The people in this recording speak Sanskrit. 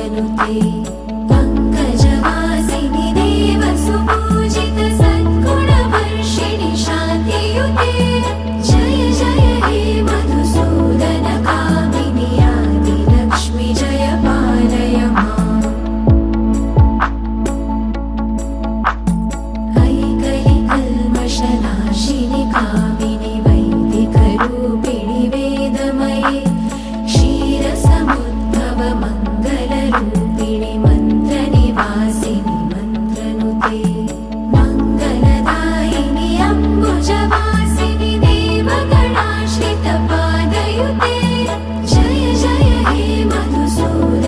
श्रीमङ्गलमूर्तिमननुते पङ्कजवासिनि देवसुपूजित सद्गुणवर्षिणि शान्तियुते जय जय हे मधुसूदन कामिनि आदिलक्ष्मि जय पालय माम् ऐकलिकल्मषनाशिनि कामिनि वैदिकरूपिणि वेदमये क्षीरसमुद्भव मङ्गलरूपिणि